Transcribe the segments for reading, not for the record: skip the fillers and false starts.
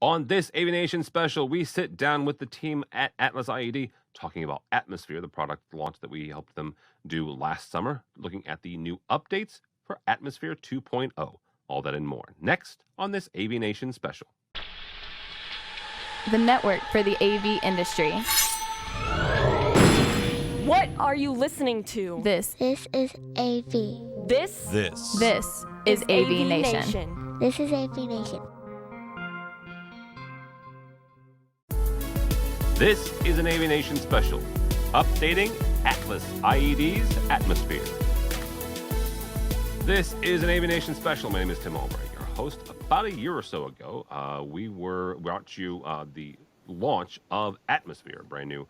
On this AVNation special, we sit down with the team at AtlasIED talking about Atmosphere, the product launch that we helped them do last summer, looking at the new updates for Atmosphere 2.0. All that and more next on this AVNation special. The network for the AV industry. What are you listening to? This is AV. This is AVNation. This is AVNation. This is an AVNation special, updating AtlasIED's Atmosphere. This is an AVNation special. My name is Tim Albright, your host. About a year or so ago, we brought you the launch of Atmosphere, a brand new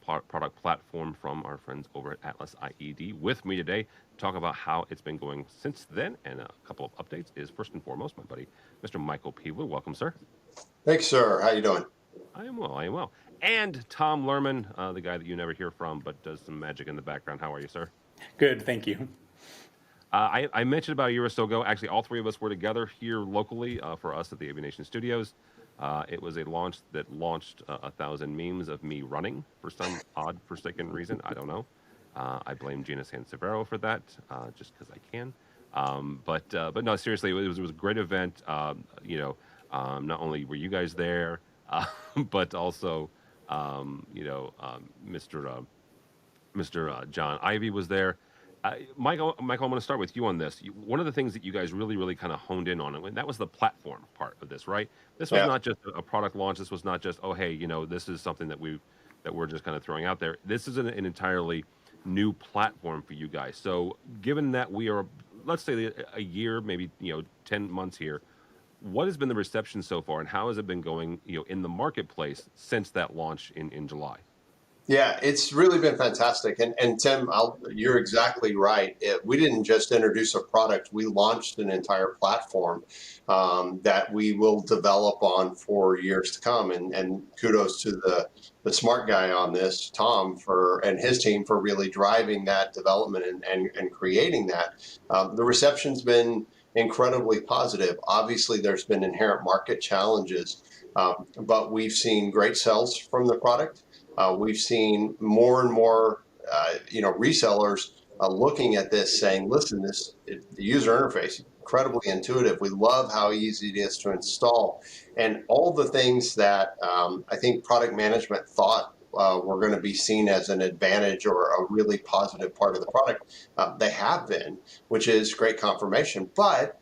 product platform from our friends over at AtlasIED. With me today to talk about how it's been going since then and a couple of updates is first and foremost my buddy, Mr. Michael Peewood. Welcome, sir. Thanks, sir. How you doing? I am well. And Tom Lerman, the guy that you never hear from but does some magic in the background. How are you, sir? Good, thank you. I mentioned about a year or so ago, actually all three of us were together here locally for us at the AVNation Studios. It was a launch that launched 1,000 memes of me running for some odd forsaken reason. I don't know. I blame Gina Sansevero for that, just because I can. But no, seriously, it was a great event. Not only were you guys there, but also, Mr. John Ivy was there. Michael, I'm going to start with you on this. One of the things that you guys really kind of honed in on, and that was the platform part of this, right? This was not just a product launch. This was not just, this is something that we're just kind of throwing out there. This is an entirely new platform for you guys. So given that we are, let's say a year, maybe 10 months here, what has been the reception so far, and how has it been going, in the marketplace since that launch in July? Yeah, it's really been fantastic. And Tim, you're exactly right. We didn't just introduce a product. We launched an entire platform that we will develop on for years to come. And kudos to the smart guy on this, Tom, and his team for really driving that development and creating that. The reception's been incredibly positive. Obviously, there's been inherent market challenges, but we've seen great sales from the product. We've seen more and more, resellers looking at this saying, listen, the user interface, incredibly intuitive. We love how easy it is to install. And all the things that I think product management thought were going to be seen as an advantage or a really positive part of the product, they have been, which is great confirmation. But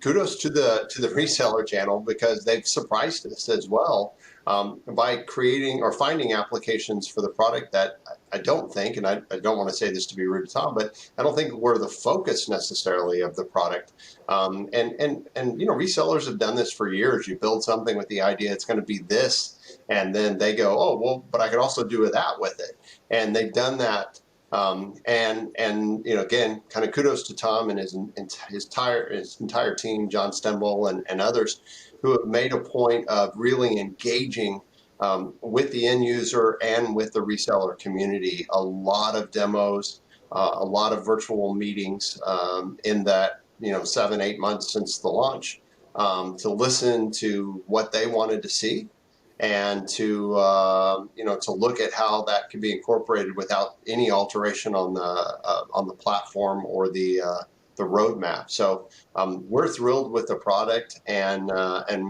kudos to the reseller channel, because they've surprised us as well by creating or finding applications for the product that I don't think, and I don't want to say this to be rude to Tom, but I don't think were the focus necessarily of the product. Resellers have done this for years. You build something with the idea it's going to be this, and then they go, oh, well, but I could also do that with it. And they've done that. Again, kind of kudos to Tom and his entire team, John Stemble and others, who have made a point of really engaging with the end user and with the reseller community. A lot of demos, a lot of virtual meetings in that 7-8 months since the launch to listen to what they wanted to see and to look at how that can be incorporated without any alteration on the platform or the roadmap. So we're thrilled with the product, and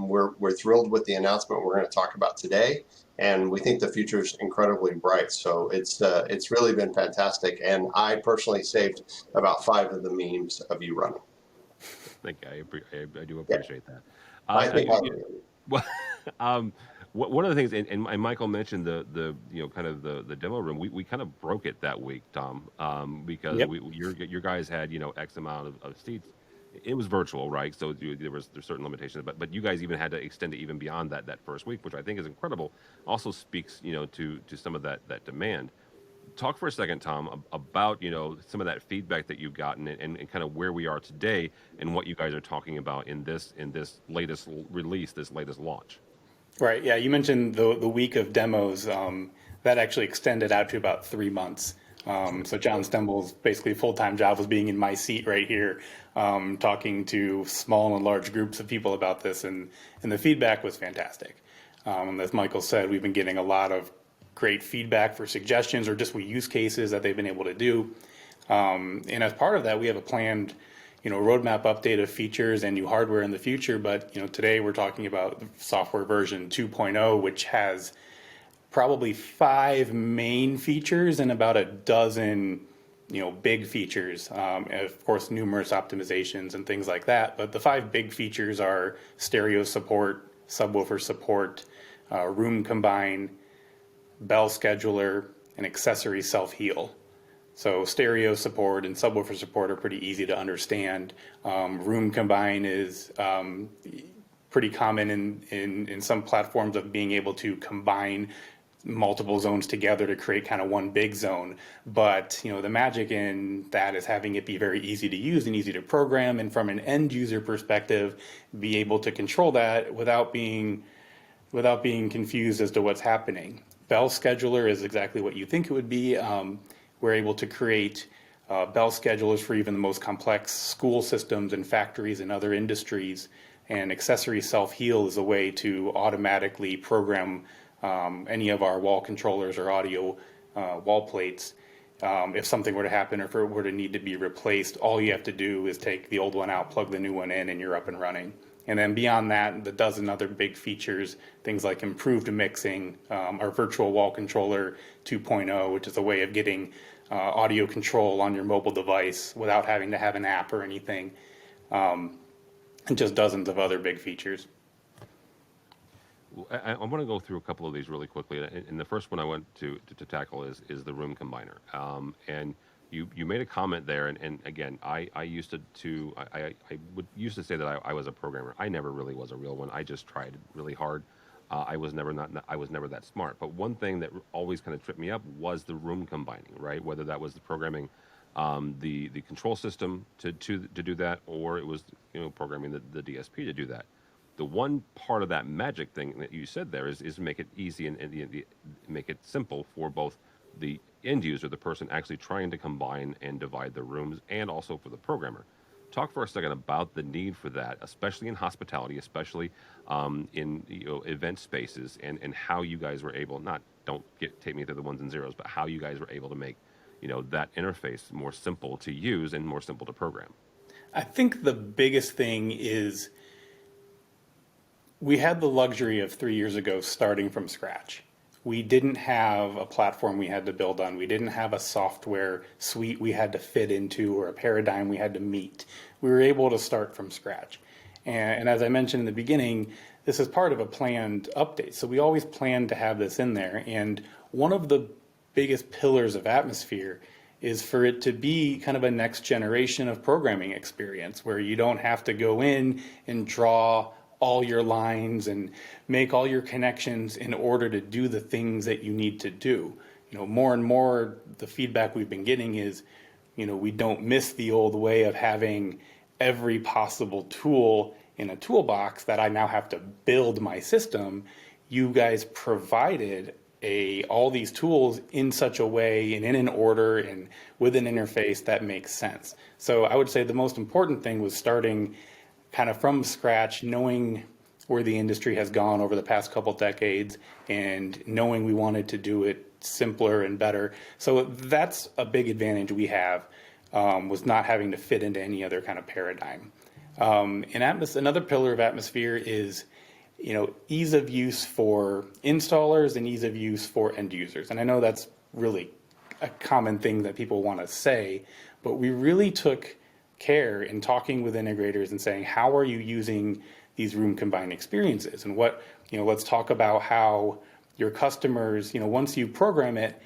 we're thrilled with the announcement we're going to talk about today. And we think the future is incredibly bright. So it's really been fantastic. And I personally saved about 5 of the memes of you running. Thank you. I do appreciate that. I think one of the things, and Michael mentioned the demo room. We kind of broke it that week, Tom, because your guys had X amount of seats. It was virtual, right? So there's certain limitations, but you guys even had to extend it even beyond that first week, which I think is incredible. Also speaks to some of that demand. Talk for a second, Tom, about some of that feedback that you've gotten and kind of where we are today and what you guys are talking about in this latest release, this latest launch. Right. Yeah. You mentioned the week of demos that actually extended out to about 3 months. So John Stemble's basically full-time job was being in my seat right here, talking to small and large groups of people about this, and the feedback was fantastic. As Michael said, we've been getting a lot of great feedback for suggestions or just use cases that they've been able to do. And as part of that, we have a planned, roadmap update of features and new hardware in the future. But, today we're talking about software version 2.0, which has probably 5 main features and about a dozen, big features. Of course, numerous optimizations and things like that. But the 5 big features are stereo support, subwoofer support, room combine, bell scheduler, and accessory self-heal. So stereo support and subwoofer support are pretty easy to understand. Room combine is pretty common in some platforms of being able to combine multiple zones together to create kind of one big zone. But the magic in that is having it be very easy to use and easy to program, and from an end user perspective, be able to control that without being confused as to what's happening. Bell scheduler is exactly what you think it would be. We're able to create bell schedulers for even the most complex school systems and factories and other industries. And accessory self-heal is a way to automatically program any of our wall controllers or audio wall plates. If something were to happen or if it were to need to be replaced, all you have to do is take the old one out, plug the new one in, and you're up and running. And then beyond that, the dozen other big features, things like improved mixing, our virtual wall controller 2.0, which is a way of getting audio control on your mobile device without having to have an app or anything, and just dozens of other big features. I want to go through a couple of these really quickly, and the first one I want to tackle is the room combiner. And you made a comment there, and again, I used I used to say that I was a programmer. I never really was a real one. I just tried really hard. I was never that smart. But one thing that always kind of tripped me up was the room combining, right? Whether that was the programming, the control system to do that, or it was programming the DSP to do that. The one part of that magic thing that you said there is make it easy and make it simple for both the end user, the person actually trying to combine and divide the rooms, and also for the programmer. Talk for a second about the need for that, especially in hospitality, especially in event spaces, and how you guys were able, take me through the ones and zeros, but how you guys were able to make that interface more simple to use and more simple to program. I think the biggest thing is we had the luxury of 3 years ago starting from scratch. We didn't have a platform we had to build on. We didn't have a software suite we had to fit into or a paradigm we had to meet. We were able to start from scratch. And as I mentioned in the beginning, this is part of a planned update. So we always planned to have this in there. And one of the biggest pillars of Atmosphere is for it to be kind of a next generation of programming experience where you don't have to go in and draw all your lines and make all your connections in order to do the things that you need to do. More and more the feedback we've been getting is, we don't miss the old way of having every possible tool in a toolbox that I now have to build my system. You guys provided all these tools in such a way and in an order and with an interface that makes sense. So I would say the most important thing was starting kind of from scratch, knowing where the industry has gone over the past couple decades and knowing we wanted to do it simpler and better. So that's a big advantage we have, was not having to fit into any other kind of paradigm. Another pillar of Atmosphere is ease of use for installers and ease of use for end users. And I know that's really a common thing that people want to say, but we really took care in talking with integrators and saying, how are you using these room combined experiences? And let's talk about how your customers, once you program it,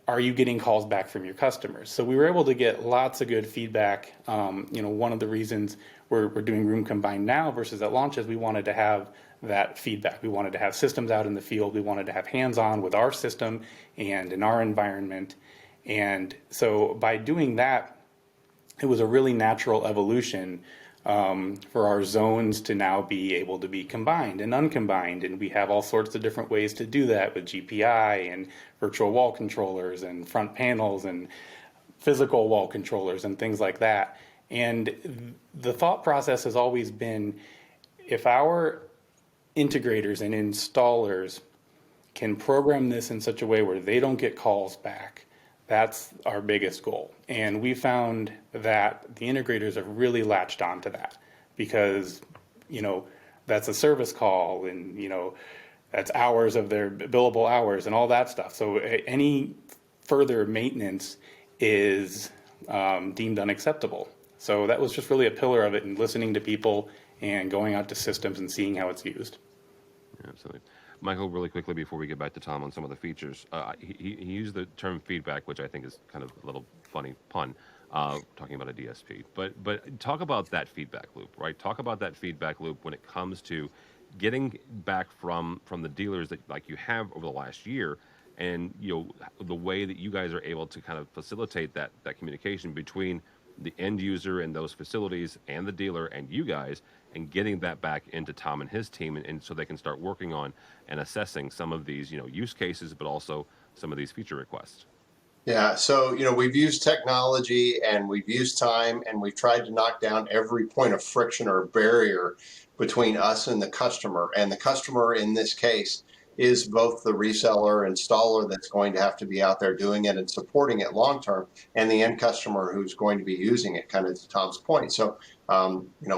are you getting calls back from your customers? So we were able to get lots of good feedback. One of the reasons we're doing room combined now versus at launch is we wanted to have that feedback. We wanted to have systems out in the field. We wanted to have hands-on with our system and in our environment. And so by doing that, it was a really natural evolution for our zones to now be able to be combined and uncombined. And we have all sorts of different ways to do that with GPI and virtual wall controllers and front panels and physical wall controllers and things like that. And the thought process has always been, if our integrators and installers can program this in such a way where they don't get calls back, that's our biggest goal. And we found that the integrators have really latched onto that because, that's a service call and, that's hours of their billable hours and all that stuff. So any further maintenance is deemed unacceptable. So that was just really a pillar of it, and listening to people and going out to systems and seeing how it's used. Yeah, absolutely. Michael, really quickly before we get back to Tom on some of the features, he used the term feedback, which I think is kind of a little funny pun, talking about a DSP. But talk about that feedback loop, right? Talk about that feedback loop when it comes to getting back from the dealers that like you have over the last year, and the way that you guys are able to kind of facilitate that communication between the end user and those facilities and the dealer and you guys, and getting that back into Tom and his team, and so they can start working on and assessing some of these use cases, but also some of these feature requests. Yeah, so we've used technology and we've used time and we've tried to knock down every point of friction or barrier between us and the customer. And the customer in this case is both the reseller, installer that's going to have to be out there doing it and supporting it long term, and the end customer who's going to be using it, kind of to Tom's point. So,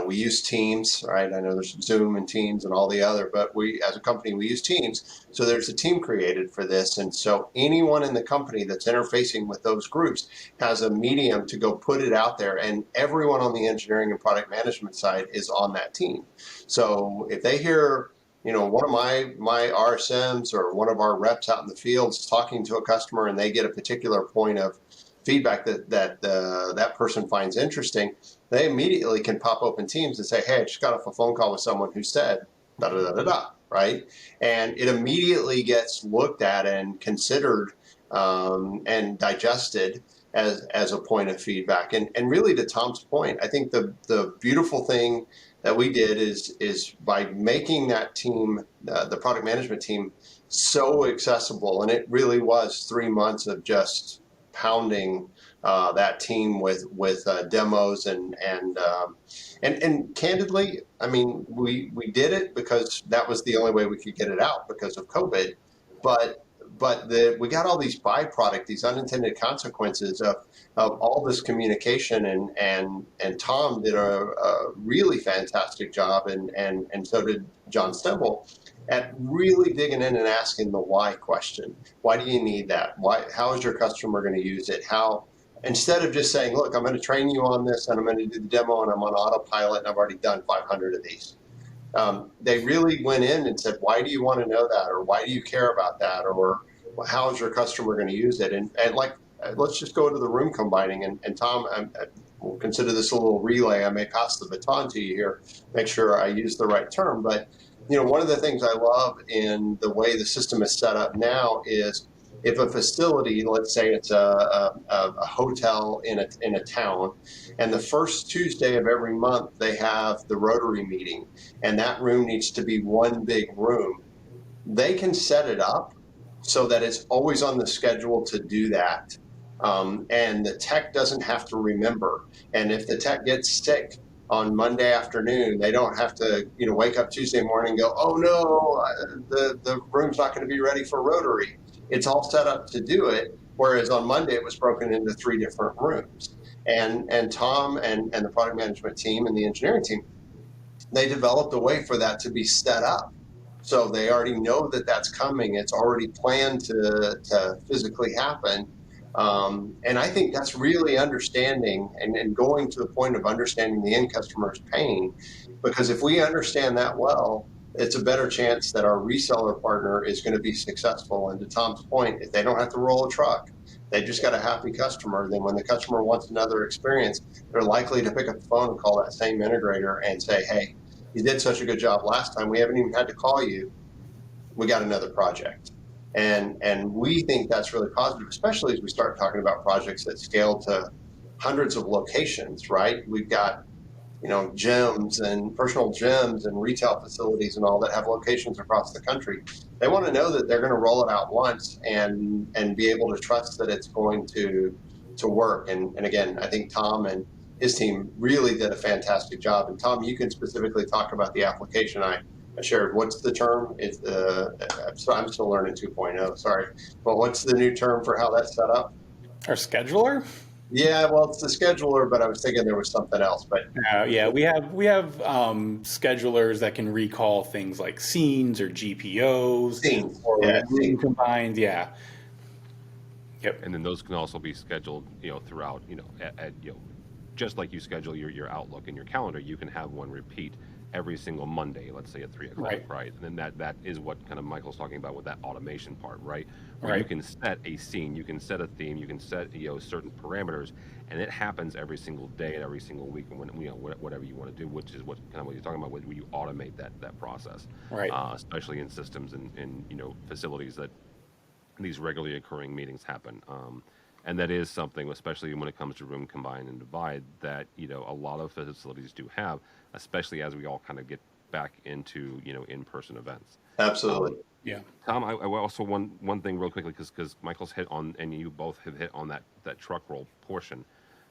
we use Teams, right? I know there's Zoom and Teams and all the other, but we, as a company, we use Teams. So there's a team created for this. And so anyone in the company that's interfacing with those groups has a medium to go put it out there. And everyone on the engineering and product management side is on that team. So if they hear, one of my RSMs or one of our reps out in the field is talking to a customer and they get a particular point of feedback that person finds interesting, they immediately can pop open Teams and say, hey, I just got off a phone call with someone who said da da da da da, right? And it immediately gets looked at and considered and digested as a point of feedback. And really, to Tom's point, I think the beautiful thing that we did is by making that team, the product management team, so accessible. And it really was 3 months of just pounding that team with demos and candidly, I mean, we did it because that was the only way we could get it out because of COVID. But we got all these byproduct, these unintended consequences of all this communication, and Tom did a really fantastic job, and so did John Stemble, at really digging in and asking the why question. Why do you need that? Why? How is your customer going to use it? How? Instead of just saying, look, I'm going to train you on this and I'm going to do the demo and I'm on autopilot and I've already done 500 of these. They really went in and said, why do you want to know that? Or why do you care about that? Or how is your customer going to use it? And let's just go to the room combining. And Tom, we'll consider this a little relay. I may pass the baton to you here, make sure I use the right term. But, one of the things I love in the way the system is set up now is if a facility, let's say it's a hotel in a town, and the first Tuesday of every month they have the Rotary meeting, and that room needs to be one big room, they can set it up so that it's always on the schedule to do that. And the tech doesn't have to remember. And if the tech gets sick on Monday afternoon, they don't have to, wake up Tuesday morning and go, oh no, the room's not going to be ready for Rotary. It's all set up to do it. Whereas on Monday, it was broken into 3 different rooms. And Tom and the product management team and the engineering team, they developed a way for that to be set up. So they already know that that's coming. It's already planned to physically happen. And I think that's really understanding and going to the point of understanding the end customer's pain, because if we understand that well, it's a better chance that our reseller partner is going to be successful. And to Tom's point, if they don't have to roll a truck, they just got a happy customer, then when the customer wants another experience, they're likely to pick up the phone and call that same integrator and say, hey, you did such a good job last time. We haven't even had to call you. We got another project. And we think that's really positive, especially as we start talking about projects that scale to hundreds of locations, right? We've got gyms and personal gyms and retail facilities and all that have locations across the country. They want to know that they're going to roll it out once and be able to trust that it's going to work. And again, I think Tom and his team really did a fantastic job. And Tom, you can specifically talk about the application I shared. What's the term? I'm still learning 2.0. Sorry, but what's the new term for how that's set up? Our scheduler? Yeah, well, it's the scheduler, but I was thinking there was something else. But Yeah, we have schedulers that can recall things like scenes or GPOs scenes, or yeah, room scenes. combined. Yeah. Yep. And then those can also be scheduled, throughout, just like you schedule your Outlook and your calendar, you can have one repeat every single Monday, let's say at 3 o'clock, Right. right? And then that is what kind of Michael's talking about with that automation part, right? Where you Right. can set a scene, you can set a theme, you can set certain parameters, and it happens every single day and every single week, and when whatever you want to do, which is what you're talking about, where you automate that process, Right. especially in systems and facilities that these regularly occurring meetings happen. And that is something, especially when it comes to room combine and divide, that a lot of facilities do have, especially as we all kind of get back into in-person events. Absolutely. Um, Yeah. Tom, I also one thing real quickly because Michael's hit on and you both have hit on that truck roll portion.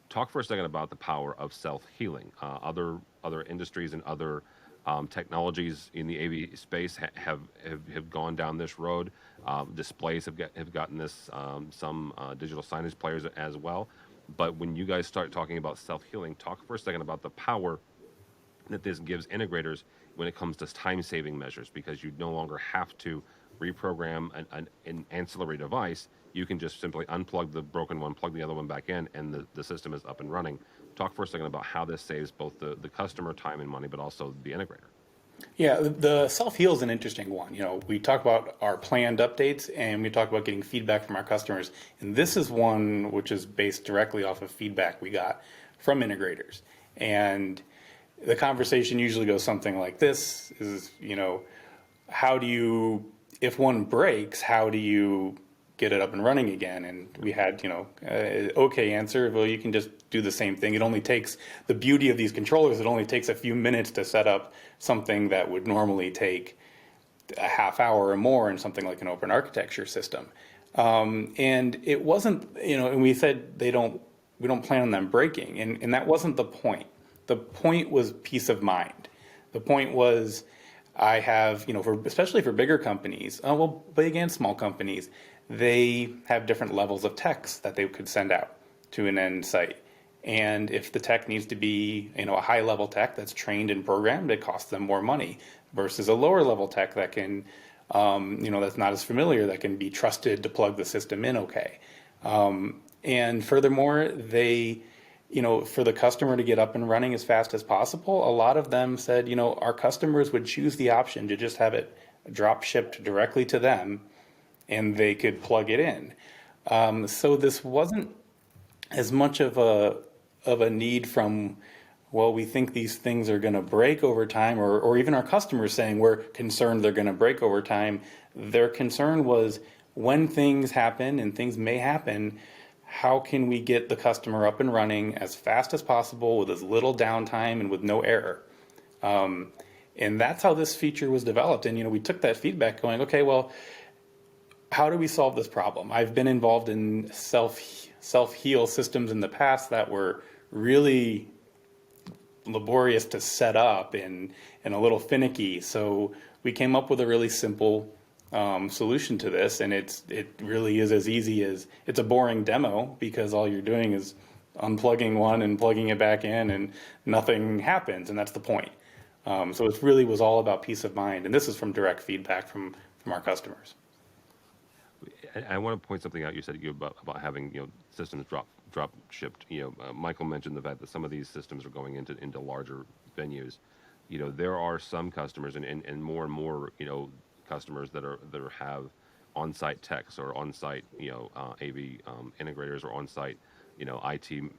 Talk for a second about the power of self-healing. Other industries and other technologies in the AV space have gone down this road. Displays have gotten this. Some digital signage players as well. But when you guys start talking about self-healing, talk for a second about the power that this gives integrators when it comes to time-saving measures, because you no longer have to reprogram an ancillary device. You can just simply unplug the broken one, plug the other one back in, and the system is up and running. Talk for a second about how this saves both the customer time and money, but also the integrator. Yeah, the self-heal is an interesting one. We talk about our planned updates and we talk about getting feedback from our customers. And this is one which is based directly off of feedback we got from integrators. And the conversation usually goes something like this is, how do you, if one breaks, how do you get it up and running again? And we had, okay answer. Well, you can just do the same thing. It only takes, the beauty of these controllers, it only takes a few minutes to set up something that would normally take a half hour or more in something like an open architecture system. And it wasn't, and we said we don't plan on them breaking. And that wasn't the point. The point was peace of mind. The point was, I have, especially for bigger companies, big and small companies, they have different levels of techs that they could send out to an end site. And if the tech needs to be, a high level tech that's trained and programmed, it costs them more money versus a lower level tech that can, that's not as familiar, that can be trusted to plug the system in okay. And furthermore, they, for the customer to get up and running as fast as possible, a lot of them said, our customers would choose the option to just have it drop shipped directly to them and they could plug it in. So this wasn't as much of a need from, well, we think these things are going to break over time, or even our customers saying we're concerned they're going to break over time. Their concern was when things happen, and things may happen, how can we get the customer up and running as fast as possible with as little downtime and with no error? And that's how this feature was developed. And, we took that feedback going, okay, well, how do we solve this problem? I've been involved in self-heal systems in the past that were really laborious to set up and a little finicky. So we came up with a really simple solution to this, and it really is as easy as, it's a boring demo because all you're doing is unplugging one and plugging it back in and nothing happens, and that's the point. So it really was all about peace of mind, and this is from direct feedback from our customers. I want to point something out. You said about having systems drop shipped. Michael mentioned the fact that some of these systems are going into larger venues. There are some customers and more customers that have on-site techs or on-site AV integrators or on-site IT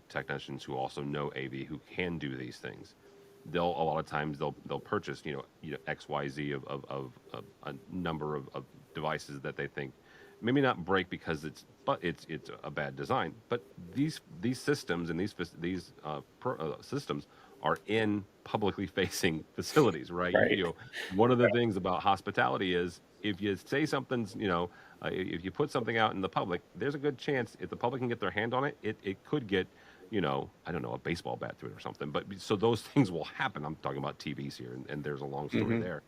technicians who also know AV who can do these things. A lot of times they'll purchase XYZ of a number of devices that they think maybe not break because it's a bad design, but these systems and these systems are in publicly facing facilities, right? Right. One of the things about hospitality is if you say something's, if you put something out in the public, there's a good chance if the public can get their hand on it, it could get, I don't know, a baseball bat through it or something. But so those things will happen. I'm talking about TVs here, and there's a long story there.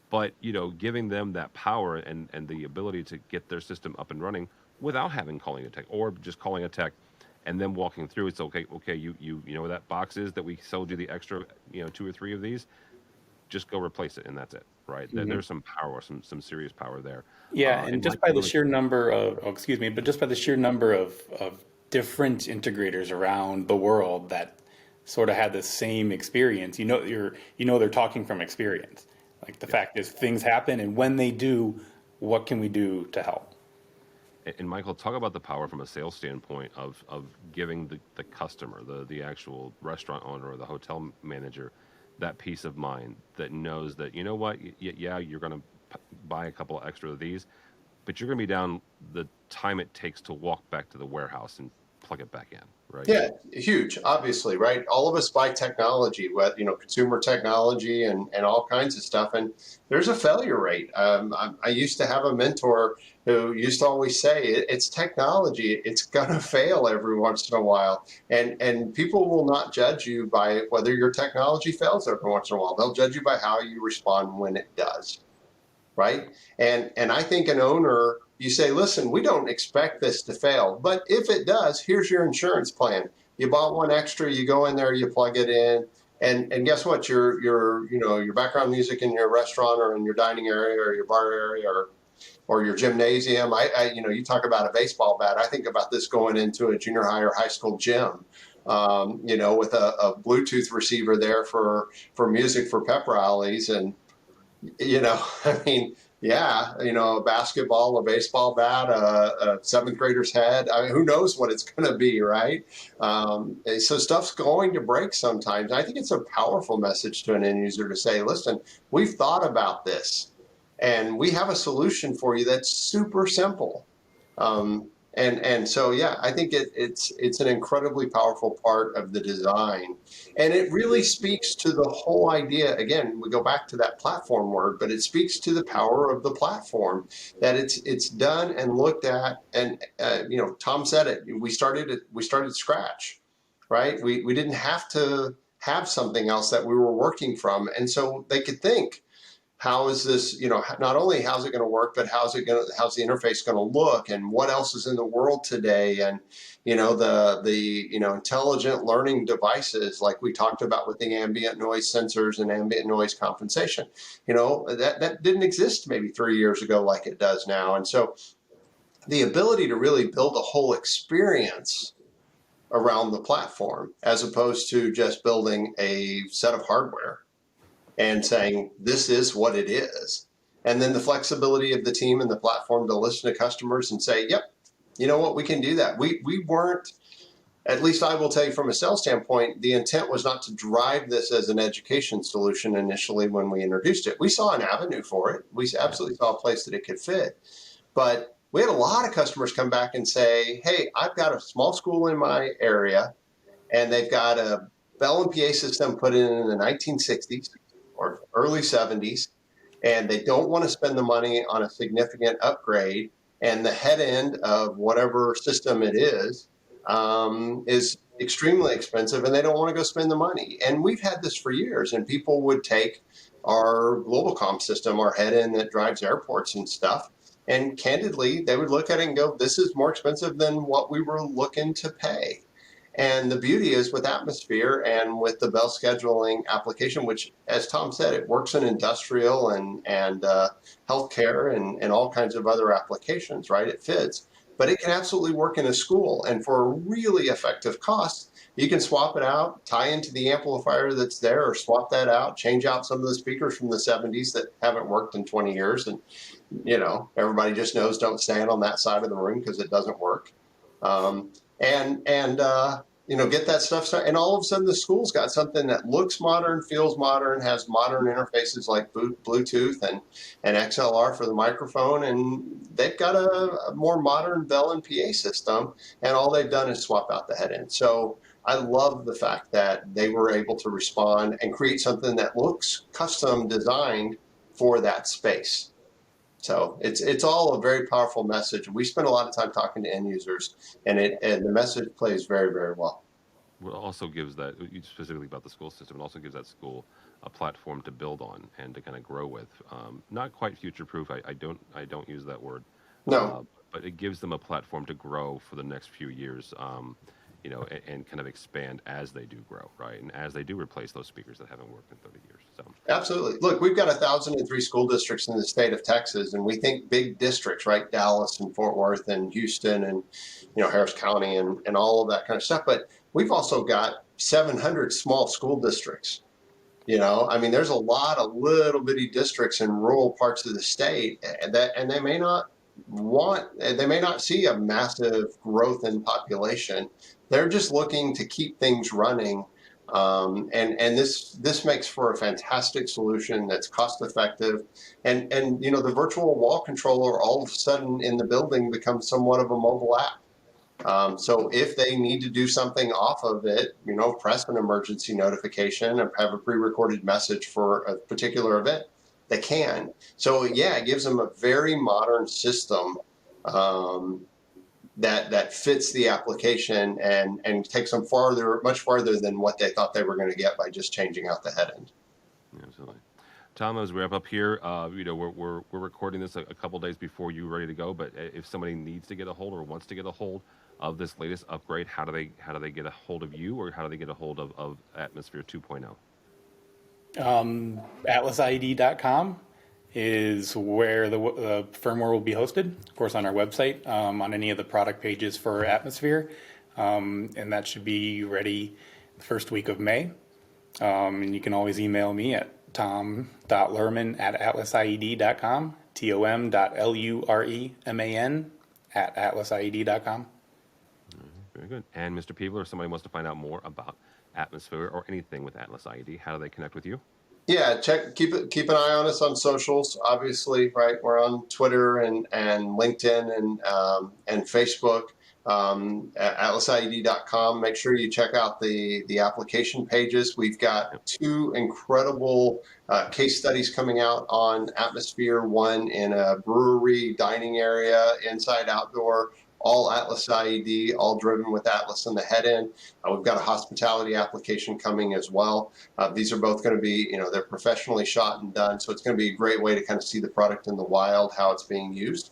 But giving them that power and the ability to get their system up and running without having calling a tech or just calling a tech and then walking through, it's okay. You know where that box is that we sold you the extra 2 or 3 of these. Just go replace it, and that's it, right? There's some power, some serious power there. Yeah, and just by the sheer number of, but just by the sheer number of different integrators around the world that sort of had the same experience, they're talking from experience. Like the fact is, things happen, and when they do, what can we do to help? And Michael, talk about the power from a sales standpoint of giving the customer, the actual restaurant owner or the hotel manager, that peace of mind that knows that, you know what, yeah, you're going to buy a couple extra of these, but you're going to be down the time it takes to walk back to the warehouse and plug it back in, right? Yeah, huge, obviously, right? All of us buy technology, consumer technology and all kinds of stuff, and there's a failure rate. I used to have a mentor who used to always say, it's technology, it's gonna fail every once in a while, and people will not judge you by whether your technology fails every once in a while. They'll judge you by how you respond when it does. Right? And I think an owner, you say, listen, we don't expect this to fail, but if it does, here's your insurance plan. You bought one extra, you go in there, you plug it in, and guess what? Your background music in your restaurant or in your dining area or your bar area or your gymnasium. You talk about a baseball bat. I think about this going into a junior high or high school gym. With a Bluetooth receiver there for music for pep rallies and a basketball, a baseball bat, a seventh grader's head. I mean, who knows what it's going to be, right? So stuff's going to break sometimes. I think it's a powerful message to an end user to say, listen, we've thought about this and we have a solution for you that's super simple. So, yeah, I think it's an incredibly powerful part of the design. And it really speaks to the whole idea. Again, we go back to that platform word, but it speaks to the power of the platform, that it's done and looked at. And, Tom said it, we started scratch, right? We didn't have to have something else that we were working from. And so they could think, how is this, not only how's it going to work, but how's the interface going to look, and what else is in the world today? And, the intelligent learning devices, like we talked about with the ambient noise sensors and ambient noise compensation, that didn't exist maybe 3 years ago like it does now. And so the ability to really build a whole experience around the platform, as opposed to just building a set of hardware and saying, this is what it is. And then the flexibility of the team and the platform to listen to customers and say, yep, you know what, we can do that. We weren't, at least I will tell you from a sales standpoint, the intent was not to drive this as an education solution initially when we introduced it. We saw an avenue for it. We absolutely saw a place that it could fit. But we had a lot of customers come back and say, hey, I've got a small school in my area, and they've got a Bell and PA system put in the 1960s. Or early 70s, and they don't want to spend the money on a significant upgrade, and the head end of whatever system it is extremely expensive, and they don't want to go spend the money. And we've had this for years, and people would take our Globalcom system, our head end that drives airports and stuff, and candidly, they would look at it and go, this is more expensive than what we were looking to pay. And the beauty is with Atmosphere and with the Bell scheduling application, which, as Tom said, it works in industrial and healthcare and all kinds of other applications, right? It fits. But it can absolutely work in a school. And for a really effective cost, you can swap it out, tie into the amplifier that's there, or swap that out, change out some of the speakers from the 70s that haven't worked in 20 years. And, everybody just knows don't stand on that side of the room because it doesn't work. Get that stuff started. And all of a sudden the school's got something that looks modern, feels modern, has modern interfaces like Bluetooth and XLR for the microphone. And they've got a more modern Bell and PA system. And all they've done is swap out the head end. So I love the fact that they were able to respond and create something that looks custom designed for that space. So it's all a very powerful message. We spend a lot of time talking to end users, and the message plays very, very well. Well, it also gives that, specifically about the school system, it also gives that school a platform to build on and to kind of grow with. Not quite future proof. I don't use that word, uh, No, but it gives them a platform to grow for the next few years. And kind of expand as they do grow, right? And as they do replace those speakers that haven't worked in 30 years. So absolutely. Look, we've got 1,003 school districts in the state of Texas, and we think big districts, right? Dallas and Fort Worth and Houston and, Harris County and all of that kind of stuff. But we've also got 700 small school districts. I mean, there's a lot of little bitty districts in rural parts of the state and they may not see a massive growth in population. They're just looking to keep things running. And this makes for a fantastic solution that's cost effective. And the virtual wall controller all of a sudden in the building becomes somewhat of a mobile app. So if they need to do something off of it, press an emergency notification and have a pre-recorded message for a particular event, they can. So yeah, it gives them a very modern system that fits the application and takes them much farther than what they thought they were going to get by just changing out the head end. absolutely. Tom, as we wrap up here, we're recording this a couple days before you're ready to go. But if somebody needs to get a hold or wants to get a hold of this latest upgrade, how do they get a hold of you, or how do they get a hold of Atmosphere 2.0? AtlasIED.com is where the firmware will be hosted, of course, on our website, on any of the product pages for Atmosphere. And that should be ready the first week of May. And you can always email me at tom.lurman@atlasied.com, tom.lureman@atlasied.com. Very good. And Mr. Peebler, if somebody wants to find out more about Atmosphere or anything with Atlas IED, how do they connect with you? Yeah, keep an eye on us on socials. Obviously, right? We're on Twitter and LinkedIn and Facebook. At AtlasIED.com. Make sure you check out the application pages. We've got 2 incredible case studies coming out on Atmosphere. One in a brewery dining area, inside outdoor, all Atlas IED, all driven with Atlas in the head end. We've got a hospitality application coming as well. These are both going to be, they're professionally shot and done. So it's going to be a great way to kind of see the product in the wild, how it's being used.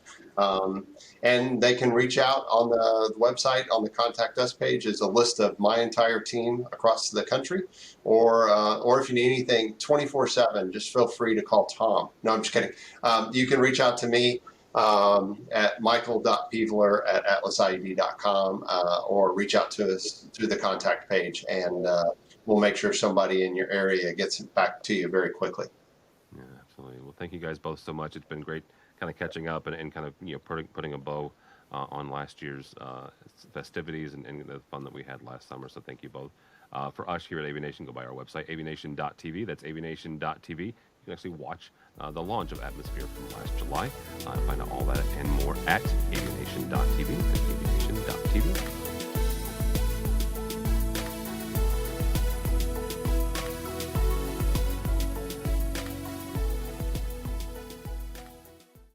And they can reach out on the website. On the Contact Us page is a list of my entire team across the country. Or if you need anything 24/7, just feel free to call Tom. No, I'm just kidding. You can reach out to me at michael.peevler@atlasied.com or reach out to us through the contact page, and we'll make sure somebody in your area gets it back to you very quickly. Yeah, absolutely. Well, thank you guys both so much. It's been great kind of catching up and kind of putting a bow on last year's festivities and the fun that we had last summer. So thank you both. For us here at AVNation, go by our website, avnation.tv. That's avnation.tv. You can actually watch the launch of Atmosphere from last July. Find out all that and more at avnation.tv. That's avnation.tv.